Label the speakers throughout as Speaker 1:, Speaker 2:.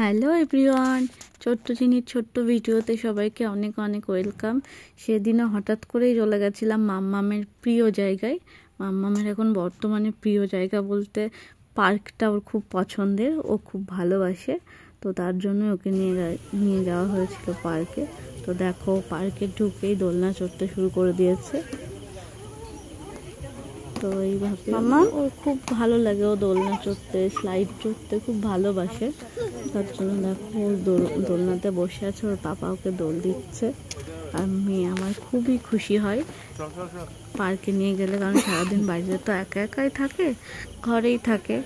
Speaker 1: Hello everyone, ছোট্ট চিনির ছোট্ট ভিডিওতে সবাইকে অনেক অনেক ওয়েলকাম। সেদিনও হঠাৎ করেই চলে গেছিলাম মাম্মামের প্রিয় জায়গায়। মাম্মামের এখন বর্তমানে প্রিয় জায়গা বলতে পার্কটা ওর খুব পছন্দের, ও খুব ভালোবাসে, তো তার জন্য ওকে নিয়ে যাওয়া হয়েছিল পার্কে। তো দেখো, পার্কে ঢুকেই দোলনা চড়তে শুরু করে দিয়েছে। তো এইভাবে ওর খুব ভালো লাগে, ও দোলনা চড়তে, স্লাইড চড়তে খুব ভালোবাসে। তার জন্য দেখো ওর দোলনাতে বসে আছে, ওর পাপা ওকে দোল দিচ্ছে। আর মেয়ে আমার খুবই খুশি হয় পার্কে নিয়ে গেলে, কারণ সারাদিন বাইরে তো একা একাই থাকে, ঘরেই থাকে।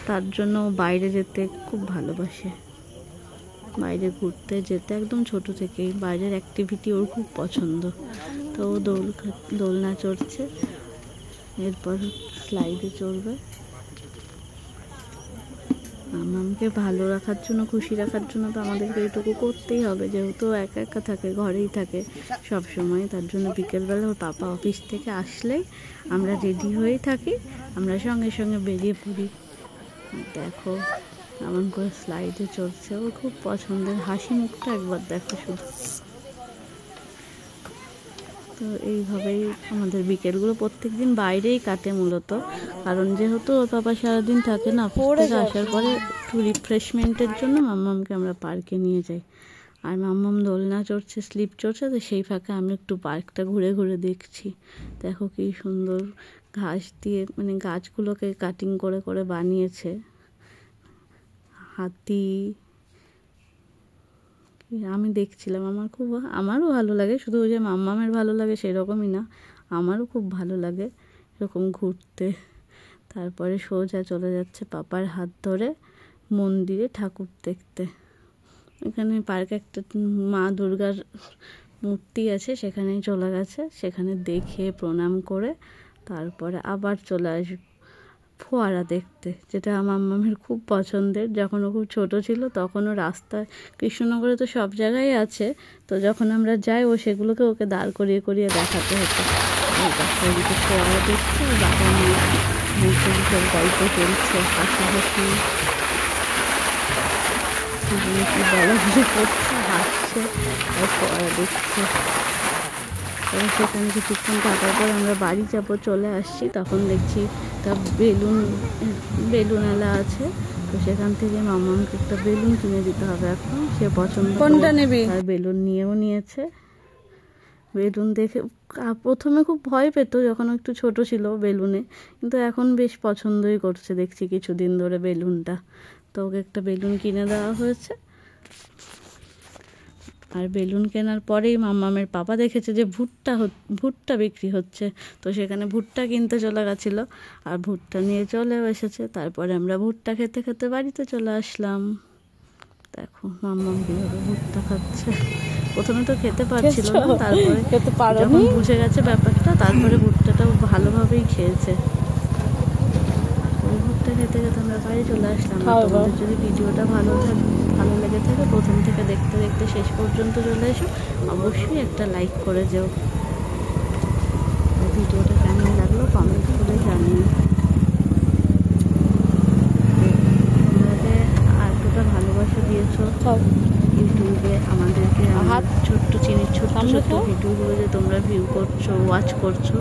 Speaker 1: তার জন্য বাইরে যেতে খুব ভালোবাসে, বাইরে ঘুরতে যেতে একদম ছোট থেকেই বাইরের অ্যাক্টিভিটি ওর খুব পছন্দ। তো ও দোলনা চড়ছে, এরপর স্লাইডে চড়বে। মামাকে ভালো রাখার জন্য, খুশি রাখার জন্য তো আমাদেরকে এইটুকু করতেই হবে, যেহেতু একা একা থাকে, ঘরেই থাকে সব সময়। তার জন্য বিকেলবেলা ওর পাপা অফিস থেকে আসলেই আমরা রেডি হয়েই থাকি, আমরা সঙ্গে সঙ্গে বেরিয়ে পড়ি। দেখো এমন করে স্লাইডে চড়ছে, ওর খুব পছন্দের। হাসি মুখটা একবার দেখো শুধু। তো এইভাবেই আমাদের বিকেলগুলো প্রত্যেক দিন বাইরেই কাটে মূলত, কারণ যেহেতু ওর বাবা সারাদিন থাকে না, থেকে আসার পরে একটু রিফ্রেশমেন্টের জন্য মাম্মামকে আমরা পার্কে নিয়ে যাই। আর মাম্মাম দোলনা চড়ছে, স্লিপ চড়ছে, তো সেই ফাঁকে আমি একটু পার্কটা ঘুরে ঘুরে দেখছি। দেখো কি সুন্দর ঘাস দিয়ে, মানে গাছগুলোকে কাটিং করে করে বানিয়েছে। হাতি, আমি দেখছিলাম, আমারও ভালো লাগে। শুধু ওই যে মাম্মামের ভালো লাগে সেরকমই না, আমারও খুব ভালো লাগে এরকম ঘুরতে। তারপরে সোজা চলে যাচ্ছে পাপার হাত ধরে মন্দিরে ঠাকুর দেখতে। এখানে পার্কে একটা মা দুর্গার মূর্তি আছে, সেখানেই চলে গেছে। সেখানে দেখে প্রণাম করে তারপরে আবার চলে আসবে ফোয়ারা দেখতে, যেটা মাম্মামের খুব পছন্দের। যখন ও খুব ছোটো ছিল তখনও রাস্তায়, কৃষ্ণনগরে তো সব জায়গায় আছে, তো যখন আমরা যাই ও সেগুলোকে ওকে দাঁড় করিয়ে করিয়ে দেখাতে হতো। ওইদিকে ফোয়ারা দেখছে, বাবা নিয়ে সব গল্প চলছে, হাসাহাসি কি বলাবলি করছে, হাসছে আর ফোয়ারা দেখছে। সেখানে কিছুক্ষণ থাকার পর আমরা বাড়ি যাবো, চলে আসছি। তখন দেখছি একটা বেলুনওয়ালা আছে, তো সেখান থেকে মামাকে একটা বেলুন কিনে দিতে হবে। এখন সে পছন্দ কোনটা নেবে, আর বেলুন নিয়েও নিয়েছে। বেলুন দেখে প্রথমে খুব ভয় পেত যখন একটু ছোট ছিল বেলুনে, কিন্তু এখন বেশ পছন্দই করছে দেখছি কিছুদিন ধরে বেলুনটা। তো ওকে একটা বেলুন কিনে দেওয়া হয়েছে। আর বেলুন কেনার পরেই মাম্মামের পাপা দেখেছে যে ভুট্টা বিক্রি হচ্ছে, তো সেখানে ভুট্টা কিনতে চলে গেছিলো, আর ভুট্টা নিয়ে চলেও এসেছে। তারপরে আমরা ভুট্টা খেতে খেতে বাড়িতে চলে আসলাম। দেখো মাম্মাম কীভাবে ভুট্টা খাচ্ছে। প্রথমে তো খেতে পারছিল না, তারপরে যখন বুঝে গেছে ব্যাপারটা, তারপরে ভুট্টাটাও ভালোভাবেই খেয়েছে। ভুট্টা খেতে খেতে আমরা বাড়ি চলে আসলাম। তোমাদের যদি ভিডিওটা ভালো লেগে থাকে, প্রথম থেকে দেখতে দেখতে শেষ পর্যন্ত চলে এসো, অবশ্যই একটা লাইক করে যেও। ভিডিওটা কেমন লাগলো কমেন্ট করে জানিও। আমাদের আরেকটা ভালোবাসা দিয়েছো ইউটিউবে আমাদেরকে, ছোট্ট চিনির ছোট্ট ছোট্ট ভিডিওগুলো যে তোমরা ভিউ করছো, ওয়াচ করছো,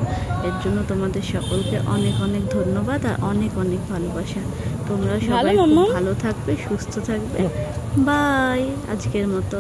Speaker 1: এর জন্য তোমাদের সকলকে অনেক অনেক ধন্যবাদ আর অনেক অনেক ভালোবাসা। তোমরা সবাই খুব ভালো থাকবে, সুস্থ থাকবে। বাই, আজকের মতো।